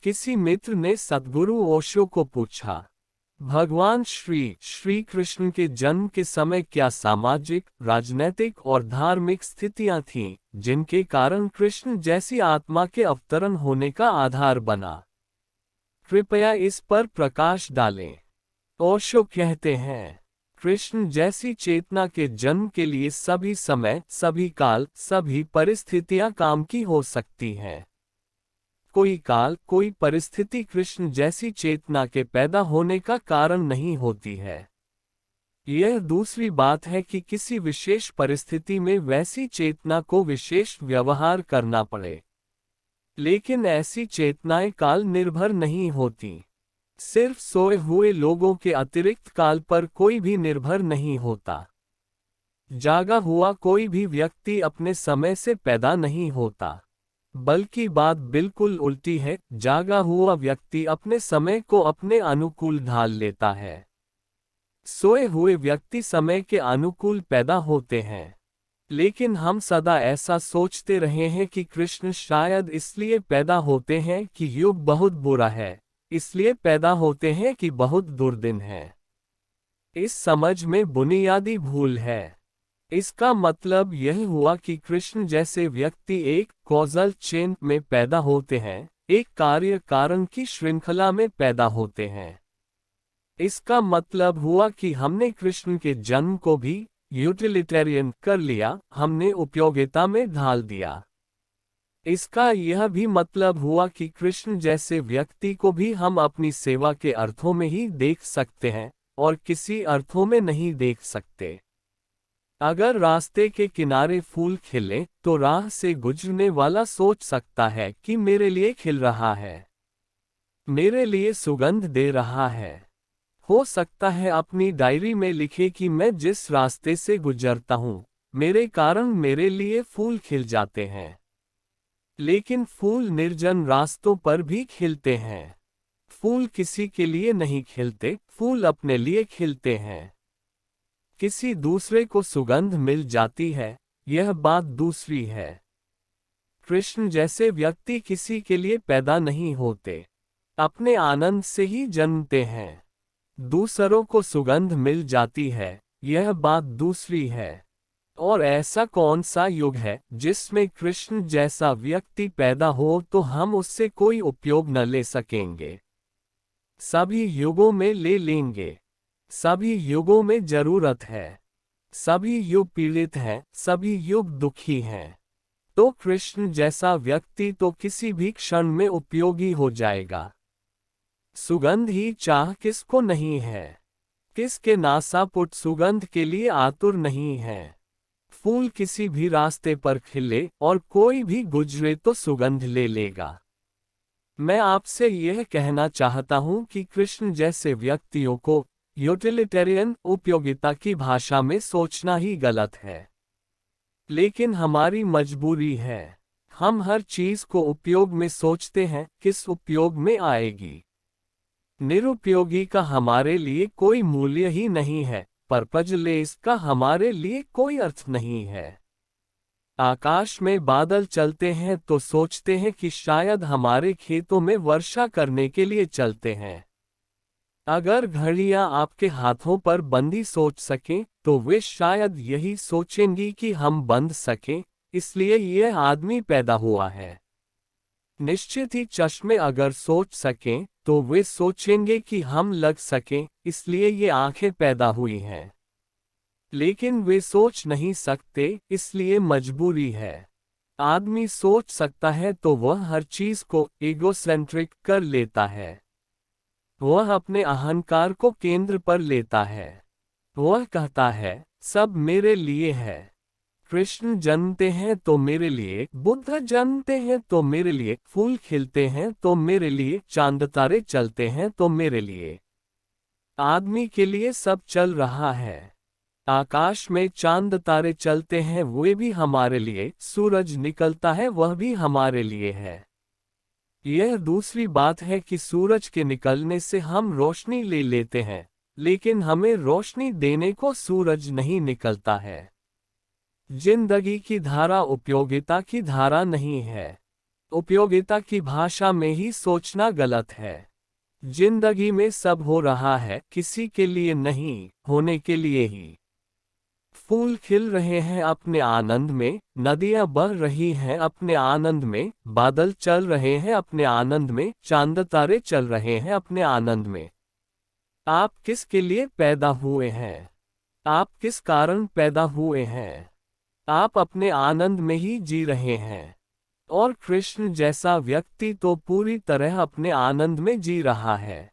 किसी मित्र ने सद्गुरु ओशो को पूछा, भगवान श्री कृष्ण के जन्म के समय क्या सामाजिक, राजनैतिक और धार्मिक स्थितियां थीं, जिनके कारण कृष्ण जैसी आत्मा के अवतरण होने का आधार बना? कृपया इस पर प्रकाश डालें। ओशो कहते हैं, कृष्ण जैसी चेतना के जन्म के लिए सभी समय, सभी काल, सभी परिस्थितियां काम की हो सकती हैं। कोई काल, कोई परिस्थिति कृष्ण जैसी चेतना के पैदा होने का कारण नहीं होती है। यह दूसरी बात है कि किसी विशेष परिस्थिति में वैसी चेतना को विशेष व्यवहार करना पड़े। लेकिन ऐसी चेतनाएं काल निर्भर नहीं होती। सिर्फ सोए हुए लोगों के अतिरिक्त काल पर कोई भी निर्भर नहीं होता। जागा हुआ कोई भी व्यक्ति अपने समय से पैदा नहीं होता, बल्कि बात बिल्कुल उल्टी है, जागा हुआ व्यक्ति अपने समय को अपने अनुकूल ढाल लेता है। सोए हुए व्यक्ति समय के अनुकूल पैदा होते हैं। लेकिन हम सदा ऐसा सोचते रहे हैं कि कृष्ण शायद इसलिए पैदा होते हैं कि युग बहुत बुरा है, इसलिए पैदा होते हैं कि बहुत दुर्दिन है। इस समझ में बुनियादी भूल है। इसका मतलब यह हुआ कि कृष्ण जैसे व्यक्ति एक कॉजल चेन में पैदा होते हैं, एक कार्य कारण की श्रृंखला में पैदा होते हैं। इसका मतलब हुआ कि हमने कृष्ण के जन्म को भी यूटिलिटेरियन कर लिया, हमने उपयोगिता में ढाल दिया। इसका यह भी मतलब हुआ कि कृष्ण जैसे व्यक्ति को भी हम अपनी सेवा के अर्थों में ही देख सकते हैं और किसी अर्थों में नहीं देख सकते। अगर रास्ते के किनारे फूल खिले तो राह से गुजरने वाला सोच सकता है कि मेरे लिए खिल रहा है, मेरे लिए सुगंध दे रहा है। हो सकता है अपनी डायरी में लिखे कि मैं जिस रास्ते से गुजरता हूँ, मेरे कारण मेरे लिए फूल खिल जाते हैं। लेकिन फूल निर्जन रास्तों पर भी खिलते हैं। फूल किसी के लिए नहीं खिलते, फूल अपने लिए खिलते हैं। किसी दूसरे को सुगंध मिल जाती है, यह बात दूसरी है। कृष्ण जैसे व्यक्ति किसी के लिए पैदा नहीं होते, अपने आनंद से ही जन्मते हैं। दूसरों को सुगंध मिल जाती है, यह बात दूसरी है। और ऐसा कौन सा युग है जिसमें कृष्ण जैसा व्यक्ति पैदा हो तो हम उससे कोई उपयोग न ले सकेंगे? सभी युगों में ले लेंगे। सभी युगों में जरूरत है। सभी युग पीड़ित हैं, सभी युग दुखी हैं। तो कृष्ण जैसा व्यक्ति तो किसी भी क्षण में उपयोगी हो जाएगा। सुगंध ही चाह किसको नहीं है? किसके नासापुट सुगंध के लिए आतुर नहीं है? फूल किसी भी रास्ते पर खिले और कोई भी गुजरे तो सुगंध ले लेगा। मैं आपसे यह कहना चाहता हूं कि कृष्ण जैसे व्यक्तियों को यूटिलिटेरियन, उपयोगिता की भाषा में सोचना ही गलत है। लेकिन हमारी मजबूरी है। हम हर चीज को उपयोग में सोचते हैं, किस उपयोग में आएगी। निरुपयोगी का हमारे लिए कोई मूल्य ही नहीं है, पर्पजलेस का हमारे लिए कोई अर्थ नहीं है। आकाश में बादल चलते हैं तो सोचते हैं कि शायद हमारे खेतों में वर्षा करने के लिए चलते हैं। अगर घड़ियां आपके हाथों पर बंदी सोच सकें तो वे शायद यही सोचेंगी कि हम बंध सकें, इसलिए यह आदमी पैदा हुआ है। निश्चित ही चश्मे अगर सोच सकें तो वे सोचेंगे कि हम लग सकें, इसलिए ये आंखें पैदा हुई हैं। लेकिन वे सोच नहीं सकते, इसलिए मजबूरी है। आदमी सोच सकता है तो वह हर चीज को ईगोसेंट्रिक कर लेता है। वह अपने अहंकार को केंद्र पर लेता है। वह कहता है, सब मेरे लिए है। कृष्ण जन्मते हैं तो मेरे लिए, बुद्ध जन्मते हैं तो मेरे लिए, फूल खिलते हैं तो मेरे लिए, चांद तारे चलते हैं तो मेरे लिए। आदमी के लिए सब चल रहा है। आकाश में चांद तारे चलते हैं, वे भी हमारे लिए। सूरज निकलता है, वह भी हमारे लिए है। यह दूसरी बात है कि सूरज के निकलने से हम रोशनी ले लेते हैं, लेकिन हमें रोशनी देने को सूरज नहीं निकलता है। जिंदगी की धारा उपयोगिता की धारा नहीं है। उपयोगिता की भाषा में ही सोचना गलत है। जिंदगी में सब हो रहा है किसी के लिए नहीं, होने के लिए ही। फूल खिल रहे हैं अपने आनंद में, नदियां बह रही हैं अपने आनंद में, बादल चल रहे हैं अपने आनंद में, चांद तारे चल रहे हैं अपने आनंद में। आप किसके लिए पैदा हुए हैं? आप किस कारण पैदा हुए हैं? आप अपने आनंद में ही जी रहे हैं। और कृष्ण जैसा व्यक्ति तो पूरी तरह अपने आनंद में जी रहा है।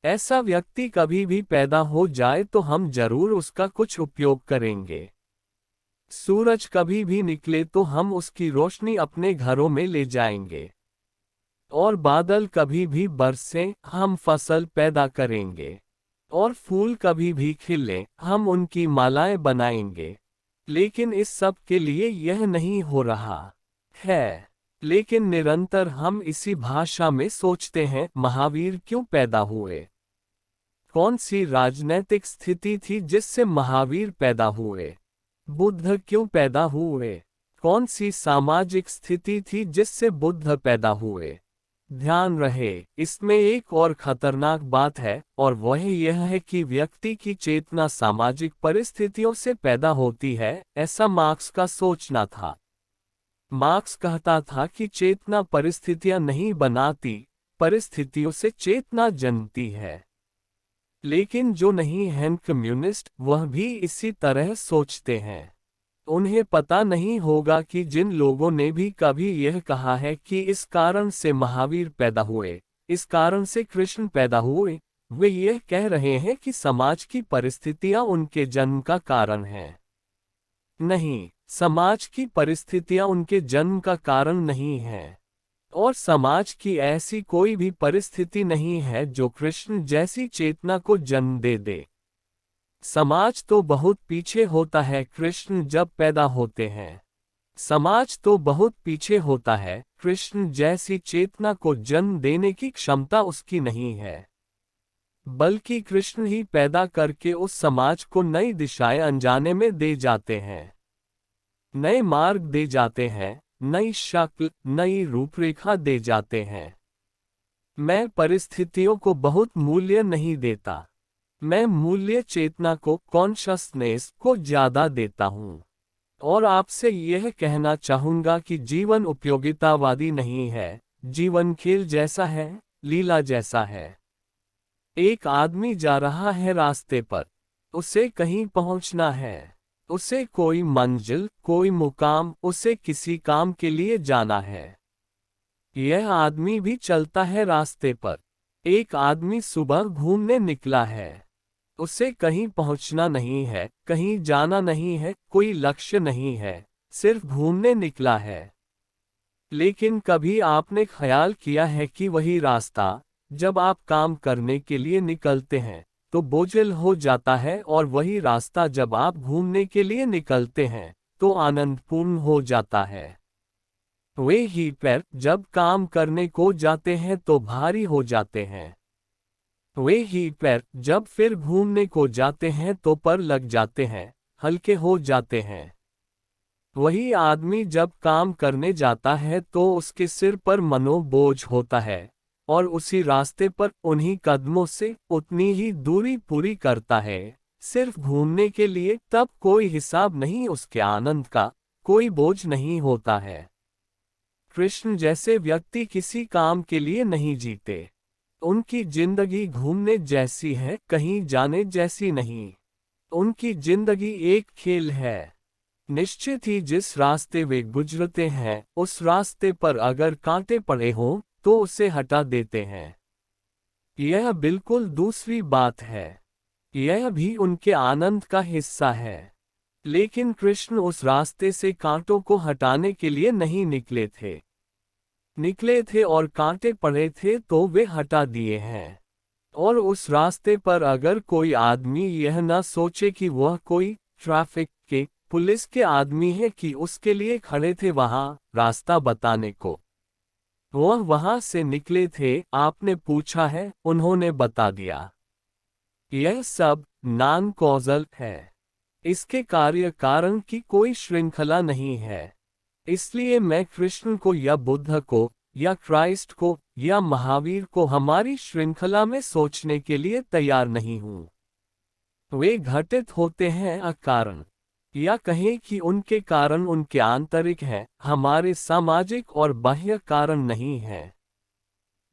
ऐसा व्यक्ति कभी भी पैदा हो जाए तो हम जरूर उसका कुछ उपयोग करेंगे। सूरज कभी भी निकले तो हम उसकी रोशनी अपने घरों में ले जाएंगे। और बादल कभी भी बरसे हम फसल पैदा करेंगे। और फूल कभी भी खिले हम उनकी मालाएं बनाएंगे। लेकिन इस सब के लिए यह नहीं हो रहा है। लेकिन निरंतर हम इसी भाषा में सोचते हैं, महावीर क्यों पैदा हुए? कौन सी राजनैतिक स्थिति थी जिससे महावीर पैदा हुए? बुद्ध क्यों पैदा हुए? कौन सी सामाजिक स्थिति थी जिससे बुद्ध पैदा हुए? ध्यान रहे, इसमें एक और खतरनाक बात है, और वह यह है कि व्यक्ति की चेतना सामाजिक परिस्थितियों से पैदा होती है, ऐसा मार्क्स का सोचना था। मार्क्स कहता था कि चेतना परिस्थितियां नहीं बनाती, परिस्थितियों से चेतना जन्मती है। लेकिन जो नहीं हैं कम्युनिस्ट, वह भी इसी तरह सोचते हैं। उन्हें पता नहीं होगा कि जिन लोगों ने भी कभी यह कहा है कि इस कारण से महावीर पैदा हुए, इस कारण से कृष्ण पैदा हुए, वे यह कह रहे हैं कि समाज की परिस्थितियां उनके जन्म का कारण हैं। नहीं, समाज की परिस्थितियां उनके जन्म का कारण नहीं हैं। और समाज की ऐसी कोई भी परिस्थिति नहीं है जो कृष्ण जैसी चेतना को जन्म दे दे। समाज तो बहुत पीछे होता है कृष्ण जब पैदा होते हैं। समाज तो बहुत पीछे होता है, कृष्ण जैसी चेतना को जन्म देने की क्षमता उसकी नहीं है। बल्कि कृष्ण ही पैदा करके उस समाज को नई दिशाएं अनजाने में दे जाते हैं। नए मार्ग दे जाते हैं, नई शक्ल, नई रूपरेखा दे जाते हैं। मैं परिस्थितियों को बहुत मूल्य नहीं देता। मैं मूल्य चेतना को, कॉन्शसनेस को ज्यादा देता हूँ। और आपसे यह कहना चाहूंगा कि जीवन उपयोगितावादी नहीं है, जीवन खेल जैसा है, लीला जैसा है। एक आदमी जा रहा है रास्ते पर, उसे कहीं पहुंचना है, उसे कोई मंजिल, कोई मुकाम, उसे किसी काम के लिए जाना है। यह आदमी भी चलता है रास्ते पर। एक आदमी सुबह घूमने निकला है, उसे कहीं पहुंचना नहीं है, कहीं जाना नहीं है, कोई लक्ष्य नहीं है, सिर्फ घूमने निकला है। लेकिन कभी आपने ख्याल किया है कि वही रास्ता, जब आप काम करने के लिए निकलते हैं तो बोझिल हो जाता है, और वही रास्ता जब आप घूमने के लिए निकलते हैं तो आनंदपूर्ण हो जाता है। वे ही पैर जब काम करने को जाते हैं तो भारी हो जाते हैं। वे ही पैर जब फिर घूमने को जाते हैं तो पर लग जाते हैं, हल्के हो जाते हैं। वही आदमी जब काम करने जाता है तो उसके सिर पर मनोबोझ होता है, और उसी रास्ते पर उन्हीं कदमों से उतनी ही दूरी पूरी करता है, सिर्फ घूमने के लिए। तब कोई हिसाब नहीं उसके आनंद का, कोई बोझ नहीं होता है। कृष्ण जैसे व्यक्ति किसी काम के लिए नहीं जीते। उनकी जिंदगी घूमने जैसी है, कहीं जाने जैसी नहीं। उनकी जिंदगी एक खेल है। निश्चित ही जिस रास्ते वे गुजरते हैं, उस रास्ते पर अगर कांटे पड़े हों तो उसे हटा देते हैं। यह बिल्कुल दूसरी बात है। यह भी उनके आनंद का हिस्सा है। लेकिन कृष्ण उस रास्ते से कांटों को हटाने के लिए नहीं निकले थे। निकले थे और कांटे पड़े थे तो वे हटा दिए हैं। और उस रास्ते पर अगर कोई आदमी यह न सोचे कि वह कोई ट्रैफिक के, पुलिस के आदमी है कि उसके लिए खड़े थे वहां रास्ता बताने को, वह वहां से निकले थे, आपने पूछा है, उन्होंने बता दिया। यह सब नॉन कॉजल है। इसके कार्य कारण की कोई श्रृंखला नहीं है। इसलिए मैं कृष्ण को या बुद्ध को या क्राइस्ट को या महावीर को हमारी श्रृंखला में सोचने के लिए तैयार नहीं हूं। वे घटित होते हैं अकारण, या कहें कि उनके कारण उनके आंतरिक हैं, हमारे सामाजिक और बाह्य कारण नहीं हैं।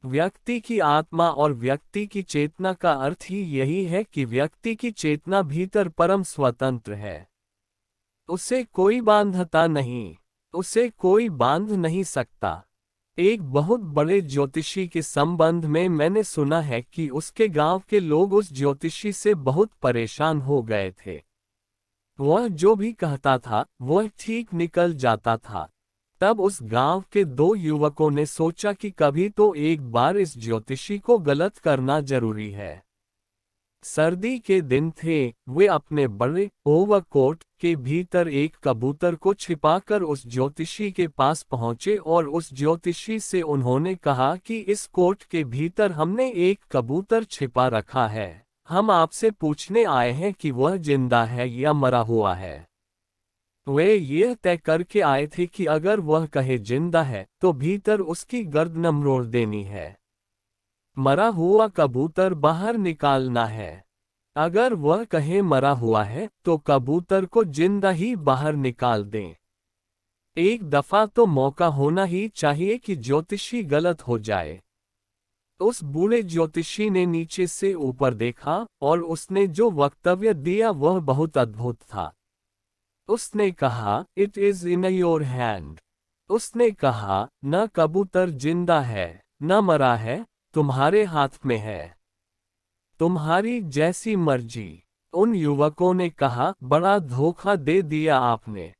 व्यक्ति की आत्मा और व्यक्ति की चेतना का अर्थ ही यही है कि व्यक्ति की चेतना भीतर परम स्वतंत्र है। उसे कोई बांधता नहीं, उसे कोई बांध नहीं सकता। एक बहुत बड़े ज्योतिषी के संबंध में मैंने सुना है कि उसके गांव के लोग उस ज्योतिषी से बहुत परेशान हो गए थे। वह जो भी कहता था वह ठीक निकल जाता था। तब उस गांव के 2 युवकों ने सोचा कि कभी तो एक बार इस ज्योतिषी को गलत करना जरूरी है। सर्दी के दिन थे, वे अपने बड़े ओवरकोट के भीतर एक कबूतर को छिपाकर उस ज्योतिषी के पास पहुंचे और उस ज्योतिषी से उन्होंने कहा कि इस कोट के भीतर हमने एक कबूतर छिपा रखा है, हम आपसे पूछने आए हैं कि वह जिंदा है या मरा हुआ है। वे यह तय करके आए थे कि अगर वह कहे जिंदा है तो भीतर उसकी गर्दन मरोड़ देनी है, मरा हुआ कबूतर बाहर निकालना है। अगर वह कहे मरा हुआ है तो कबूतर को जिंदा ही बाहर निकाल दें। एक दफा तो मौका होना ही चाहिए कि ज्योतिषी गलत हो जाए। उस बूढ़े ज्योतिषी ने नीचे से ऊपर देखा और उसने जो वक्तव्य दिया वह बहुत अद्भुत था। उसने कहा, it is in your hand. उसने कहा, न कबूतर जिंदा है न मरा है, तुम्हारे हाथ में है, तुम्हारी जैसी मर्जी। उन युवकों ने कहा, बड़ा धोखा दे दिया आपने,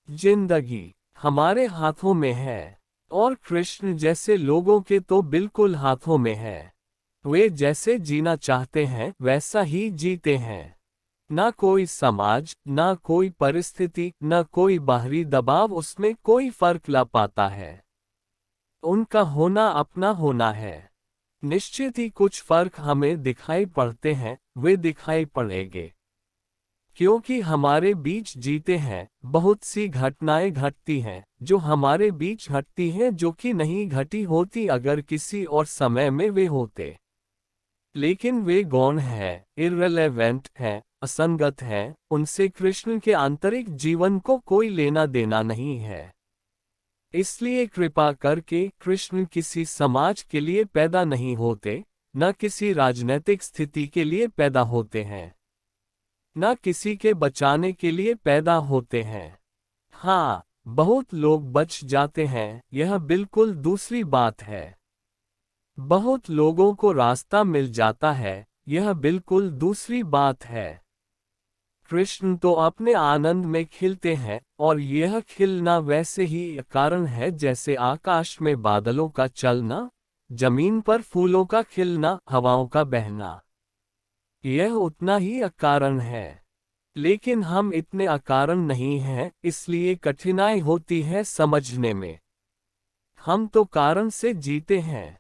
जिंदगी हमारे हाथों में है और कृष्ण जैसे लोगों के तो बिल्कुल हाथों में है। वे जैसे जीना चाहते हैं वैसा ही जीते हैं। ना कोई समाज, ना कोई परिस्थिति, ना कोई बाहरी दबाव उसमें कोई फर्क ला पाता है। उनका होना अपना होना है। निश्चित ही कुछ फर्क हमें दिखाई पड़ते हैं, वे दिखाई पड़ेंगे क्योंकि हमारे बीच जीते हैं। बहुत सी घटनाएं घटती हैं जो हमारे बीच घटती हैं जो कि नहीं घटी होती अगर किसी और समय में वे होते। लेकिन वे गौण हैं, इर्रेलेवेंट हैं, असंगत हैं, उनसे कृष्ण के आंतरिक जीवन को कोई लेना देना नहीं है। इसलिए कृपा करके कृष्ण किसी समाज के लिए पैदा नहीं होते, न किसी राजनीतिक स्थिति के लिए पैदा होते हैं, न किसी के बचाने के लिए पैदा होते हैं। हाँ, बहुत लोग बच जाते हैं, यह बिल्कुल दूसरी बात है। बहुत लोगों को रास्ता मिल जाता है, यह बिल्कुल दूसरी बात है। कृष्ण तो अपने आनंद में खिलते हैं और यह खिलना वैसे ही कारण है जैसे आकाश में बादलों का चलना, जमीन पर फूलों का खिलना, हवाओं का बहना। यह उतना ही अकारण है। लेकिन हम इतने अकारण नहीं हैं, इसलिए कठिनाई होती है समझने में। हम तो कारण से जीते हैं।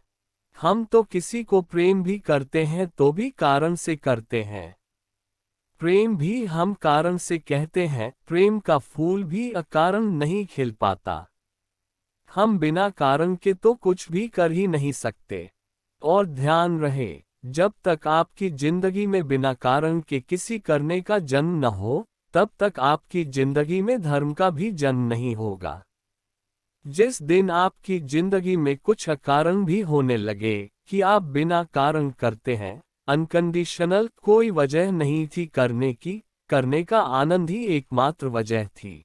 हम तो किसी को प्रेम भी करते हैं तो भी कारण से करते हैं। प्रेम भी हम कारण से कहते हैं, प्रेम का फूल भी अकारण नहीं खिल पाता। हम बिना कारण के तो कुछ भी कर ही नहीं सकते। और ध्यान रहे, जब तक आपकी जिंदगी में बिना कारण के किसी करने का जन्म न हो, तब तक आपकी जिंदगी में धर्म का भी जन्म नहीं होगा। जिस दिन आपकी जिंदगी में कुछ अकारण भी होने लगे कि आप बिना कारण करते हैं, अनकंडीशनल, कोई वजह नहीं थी करने की, करने का आनंद ही एकमात्र वजह थी।